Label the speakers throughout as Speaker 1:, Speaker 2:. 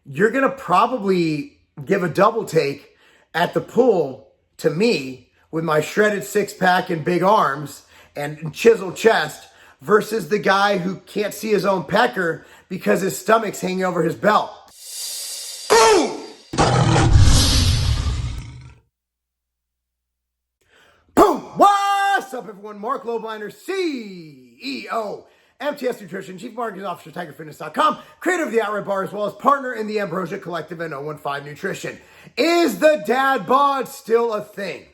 Speaker 1: you're going to probably give a double take at the pool to me with my shredded six pack and big arms and chiseled chest versus the guy who can't see his own pecker because his stomach's hanging over his belt. Boom! Boom! What's up, everyone? Marc Lobliner, CEO, MTS Nutrition, Chief Marketing Officer, TigerFitness.com, creator of the Outright Bar, as well as partner in the Ambrosia Collective and 015 Nutrition. Is the dad bod still a thing?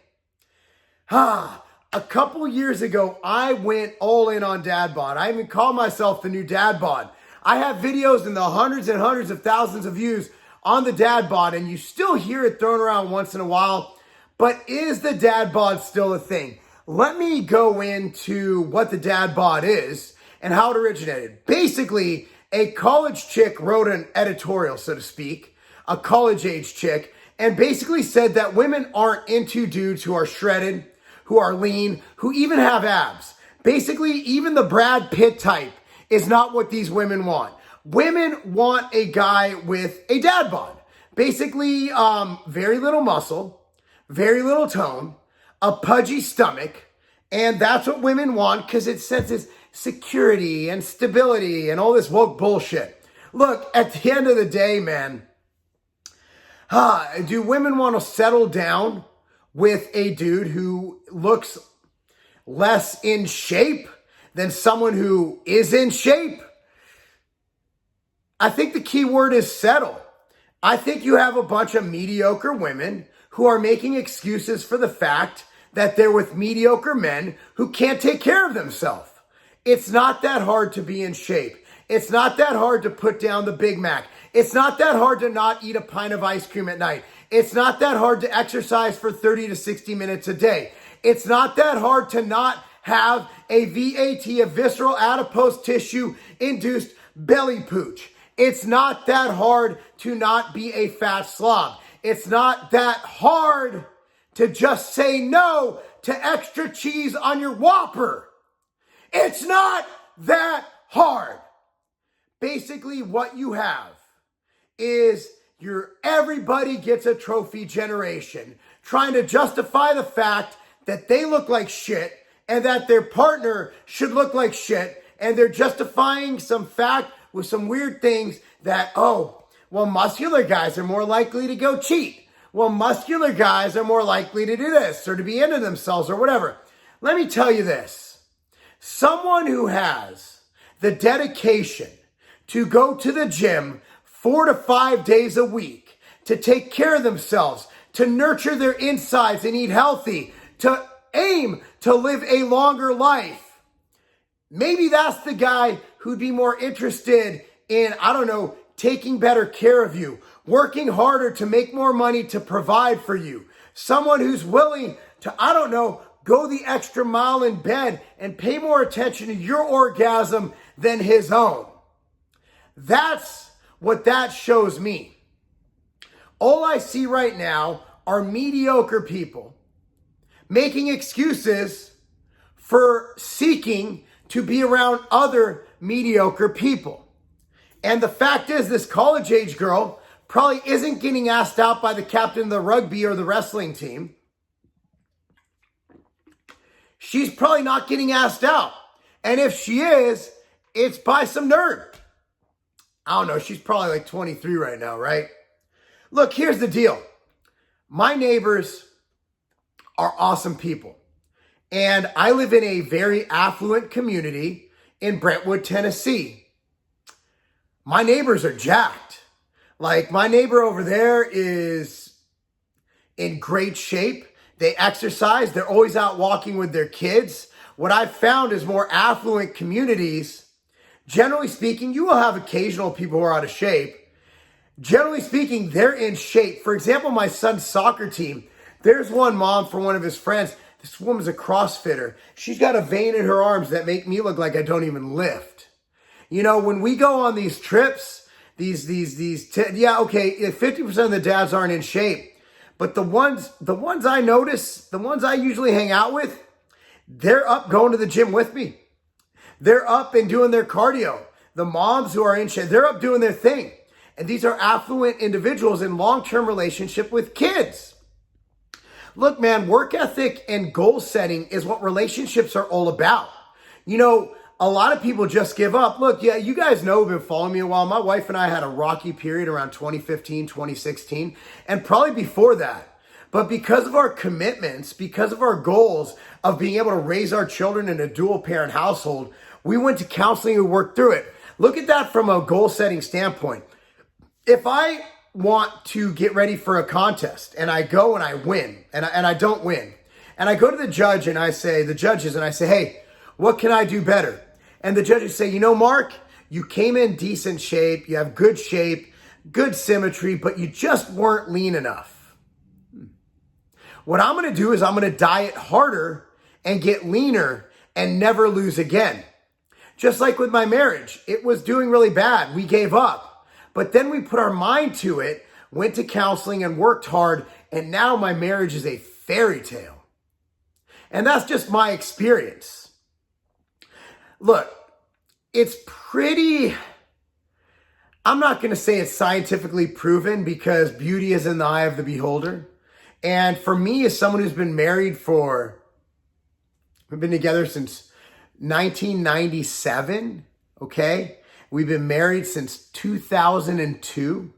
Speaker 1: A couple years ago, I went all in on dad bod. I even call myself the new dad bod. I have videos in the hundreds and hundreds of thousands of views on the dad bod, and you still hear it thrown around once in a while. But is the dad bod still a thing? Let me go into what the dad bod is and how it originated. Basically, a college chick wrote an editorial, so to speak, a college-age chick, and basically said that women aren't into dudes who are shredded, who are lean, who even have abs. Basically, even the Brad Pitt type is not what these women want. Women want a guy with a dad bod. Basically, very little muscle, very little tone, a pudgy stomach, and that's what women want because it senses security and stability and all this woke bullshit. Look, at the end of the day, man, do women want to settle down with a dude who looks less in shape than someone who is in shape? I think the key word is settle. I think you have a bunch of mediocre women who are making excuses for the fact that they're with mediocre men who can't take care of themselves. It's not that hard to be in shape. It's not that hard to put down the Big Mac. It's not that hard to not eat a pint of ice cream at night. It's not that hard to exercise for 30 to 60 minutes a day. It's not that hard to not have a VAT, a visceral adipose tissue induced belly pooch. It's not that hard to not be a fat slob. It's not that hard to just say no to extra cheese on your Whopper. It's not that hard. Basically, what you have is your everybody gets a trophy generation trying to justify the fact that they look like shit and that their partner should look like shit, and they're justifying some fact with some weird things that, muscular guys are more likely to go cheat. Well, muscular guys are more likely to do this or to be into themselves or whatever. Let me tell you this. Someone who has the dedication to go to the gym 4 to 5 days a week, to take care of themselves, to nurture their insides and eat healthy, to aim to live a longer life, maybe that's the guy who'd be more interested in, taking better care of you, working harder to make more money to provide for you. Someone who's willing to, go the extra mile in bed and pay more attention to your orgasm than his own. That's what that shows me. All I see right now are mediocre people making excuses for seeking to be around other mediocre people. And the fact is, this college-age girl probably isn't getting asked out by the captain of the rugby or the wrestling team. She's probably not getting asked out. And if she is, it's by some nerd. She's probably like 23 right now, right? Look, here's the deal. My neighbors are awesome people. And I live in a very affluent community in Brentwood, Tennessee. My neighbors are jacked. Like, my neighbor over there is in great shape. They exercise. They're always out walking with their kids. What I've found is more affluent communities, generally speaking, you will have occasional people who are out of shape. Generally speaking, they're in shape. For example, my son's soccer team, there's one mom for one of his friends. This woman's a CrossFitter. She's got a vein in her arms that make me look like I don't even lift. When we go on these trips, 50% of the dads aren't in shape. But the ones I notice, the ones I usually hang out with, they're up going to the gym with me. They're up and doing their cardio. The moms who are in shape, they're up doing their thing. And these are affluent individuals in long-term relationship with kids. Look, man, work ethic and goal setting is what relationships are all about. You know, a lot of people just give up. Look, yeah, you guys know who've been following me a while. My wife and I had a rocky period around 2015, 2016, and probably before that. But because of our commitments, because of our goals of being able to raise our children in a dual parent household, we went to counseling and worked through it. Look at that from a goal setting standpoint. If I want to get ready for a contest and I go and I win and I don't win, and I go to the judges and I say, hey, what can I do better? And the judges say, you know, Marc, you came in decent shape, you have good shape, good symmetry, but you just weren't lean enough. What I'm going to do is I'm going to diet harder and get leaner and never lose again. Just like with my marriage, it was doing really bad. We gave up, but then we put our mind to it, went to counseling and worked hard. And now my marriage is a fairy tale. And that's just my experience. Look, it's pretty, I'm not going to say it's scientifically proven because beauty is in the eye of the beholder. And for me, as someone who's been married we've been together since 1997, okay? We've been married since 2002.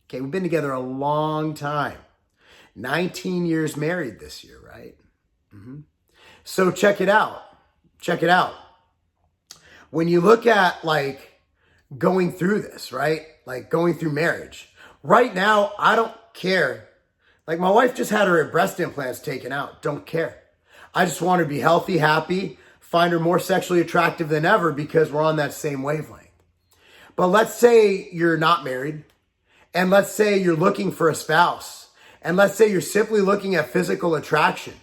Speaker 1: Okay, we've been together a long time. 19 years married this year, right? So check it out. When you look at like going through this, right? Like going through marriage. Right now, I don't care. Like my wife just had her breast implants taken out. Don't care. I just want her to be healthy, happy, find her more sexually attractive than ever because we're on that same wavelength. But let's say you're not married, and let's say you're looking for a spouse, and let's say you're simply looking at physical attraction.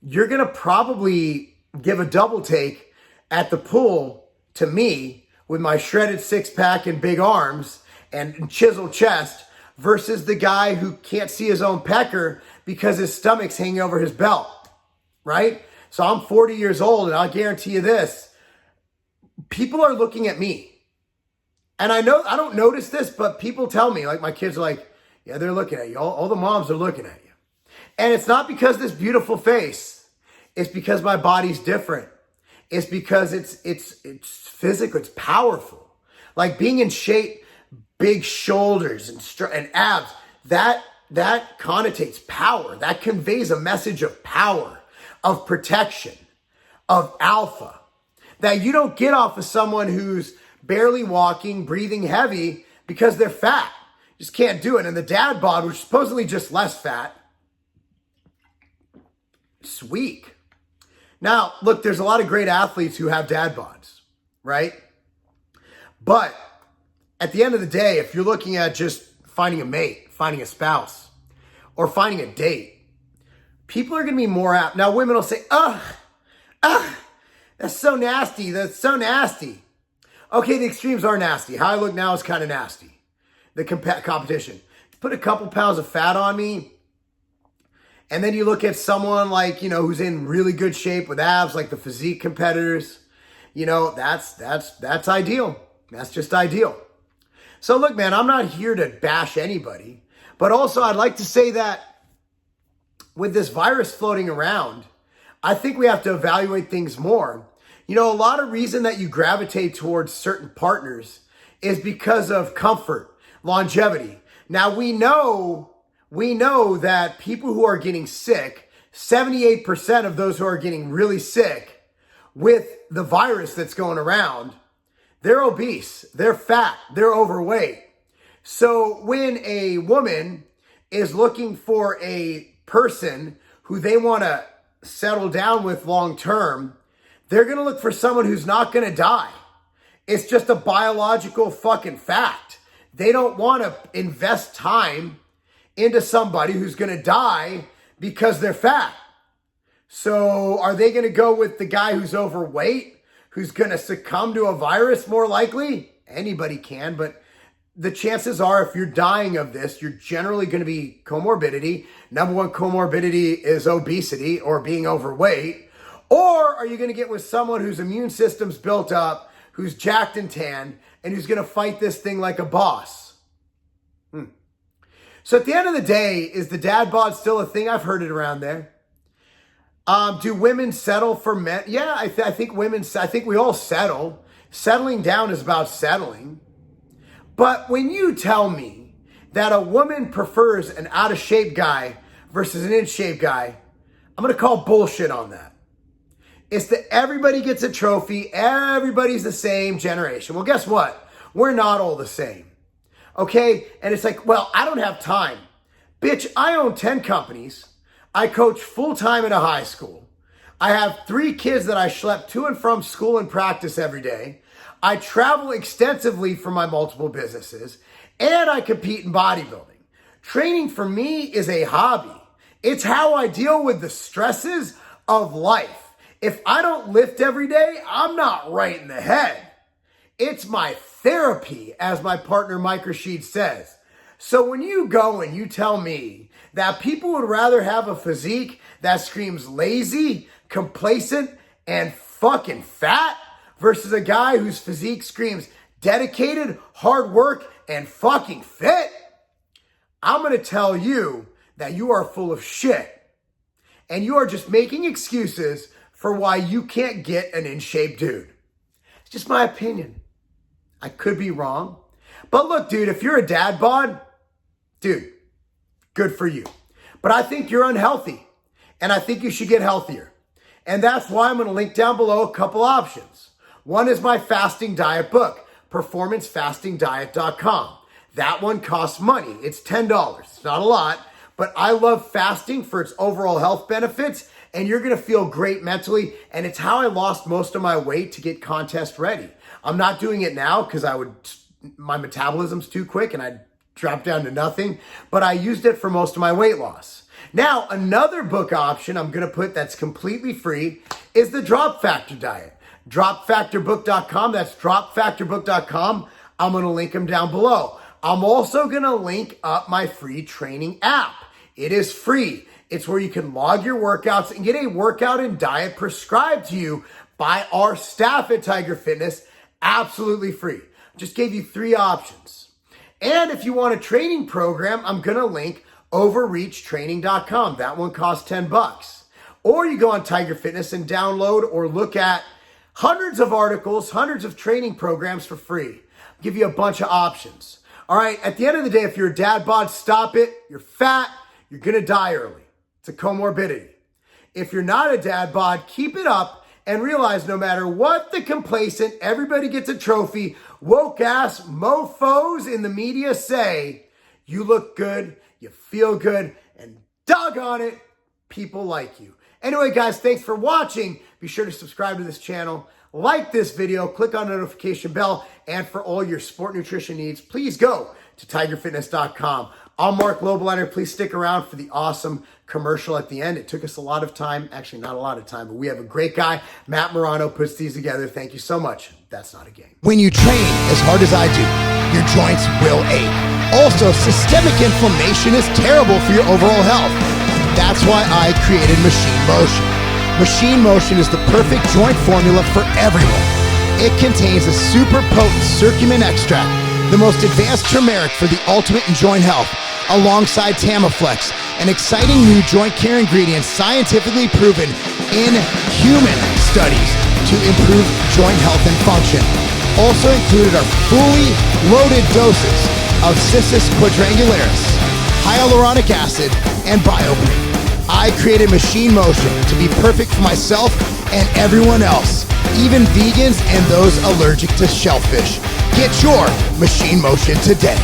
Speaker 1: You're going to probably give a double take at the pool to me with my shredded six-pack and big arms and chiseled chest versus the guy who can't see his own pecker because his stomach's hanging over his belt, right? So I'm 40 years old, and I'll guarantee you this. People are looking at me. And I know I don't notice this, but people tell me, like my kids are like, yeah, they're looking at you. All the moms are looking at you. And it's not because this beautiful face. It's because my body's different. It's because it's physical, it's powerful. Like being in shape, big shoulders and abs, that connotates power. That conveys a message of power, of protection, of alpha. That you don't get off of someone who's barely walking, breathing heavy because they're fat. Just can't do it. And the dad bod, which is supposedly just less fat, it's weak. Now, look, there's a lot of great athletes who have dad bods, right? But at the end of the day, if you're looking at just finding a mate, finding a spouse, or finding a date, people are going to be more apt. Now, women will say, that's so nasty. That's so nasty. Okay, the extremes are nasty. How I look now is kind of nasty. The competition. Put a couple pounds of fat on me, and then you look at someone like, who's in really good shape with abs, like the physique competitors, that's ideal. That's just ideal. So look, man, I'm not here to bash anybody, but also I'd like to say that with this virus floating around, I think we have to evaluate things more. A lot of reason that you gravitate towards certain partners is because of comfort, longevity. Now we know that people who are getting sick, 78% of those who are getting really sick with the virus that's going around, they're obese, they're fat, they're overweight. So when a woman is looking for a person who they want to settle down with long term, they're going to look for someone who's not going to die. It's just a biological fucking fact. They don't want to invest time into somebody who's going to die because they're fat. So are they going to go with the guy who's overweight, who's going to succumb to a virus more likely? Anybody can, but the chances are if you're dying of this, you're generally going to be comorbidity. Number one comorbidity is obesity or being overweight. Or are you going to get with someone whose immune system's built up, who's jacked and tanned, and who's going to fight this thing like a boss. So at the end of the day, is the dad bod still a thing? I've heard it around there. Do women settle for men? Yeah, I think we all settle. Settling down is about settling. But when you tell me that a woman prefers an out of shape guy versus an in shape guy, I'm going to call bullshit on that. It's that everybody gets a trophy. Everybody's the same generation. Well, guess what? We're not all the same. Okay? And it's like, well, I don't have time. Bitch, I own 10 companies. I coach full-time in a high school. I have 3 kids that I schlep to and from school and practice every day. I travel extensively for my multiple businesses. And I compete in bodybuilding. Training for me is a hobby. It's how I deal with the stresses of life. If I don't lift every day, I'm not right in the head. It's my therapy, as my partner Mike Rashid says. So when you go and you tell me that people would rather have a physique that screams lazy, complacent, and fucking fat versus a guy whose physique screams dedicated, hard work, and fucking fit, I'm going to tell you that you are full of shit. And you are just making excuses for why you can't get an in-shape dude. It's just my opinion. I could be wrong. But look, dude, if you're a dad bod, dude, good for you. But I think you're unhealthy. And I think you should get healthier. And that's why I'm going to link down below a couple options. One is my fasting diet book, performancefastingdiet.com. That one costs money. It's $10. It's not a lot, but I love fasting for its overall health benefits, and you're going to feel great mentally, and it's how I lost most of my weight to get contest ready. I'm not doing it now because my metabolism's too quick and I'd drop down to nothing, but I used it for most of my weight loss. Now, another book option I'm going to put that's completely free is the Drop Factor Diet. Dropfactorbook.com. That's dropfactorbook.com. I'm going to link them down below. I'm also going to link up my free training app. It is free. It's where you can log your workouts and get a workout and diet prescribed to you by our staff at Tiger Fitness. Absolutely free. Just gave you 3 options. And if you want a training program, I'm going to link overreachtraining.com. That one costs $10. Or you go on Tiger Fitness and download or look at hundreds of articles, hundreds of training programs for free. I'll give you a bunch of options. All right, at the end of the day, if you're a dad bod, stop it. You're fat. You're going to die early. It's a comorbidity. If you're not a dad bod, keep it up and realize no matter what the complacent, everybody gets a trophy, woke ass mofos in the media say, you look good, you feel good, and doggone it, people like you. Anyway, guys, thanks for watching. Be sure to subscribe to this channel, like this video, click on the notification bell, and for all your sport nutrition needs, please go to tigerfitness.com. I'm Marc Lobliner. Please stick around for the awesome commercial at the end. It took us a lot of time. Actually, not a lot of time, but we have a great guy. Matt Morano puts these together. Thank you so much. That's not a game. When you train as hard as I do, your joints will ache. Also, systemic inflammation is terrible for your overall health. That's why I created Machine Motion. Machine Motion is the perfect joint formula for everyone. It contains a super potent curcumin extract, the most advanced turmeric for the ultimate in joint health, alongside Tamiflex, an exciting new joint care ingredient scientifically proven in human studies to improve joint health and function. Also included are fully loaded doses of Cissus quadrangularis, hyaluronic acid, and biotin. I created Machine Motion to be perfect for myself and everyone else, even vegans and those allergic to shellfish. Get your Machine Motion today.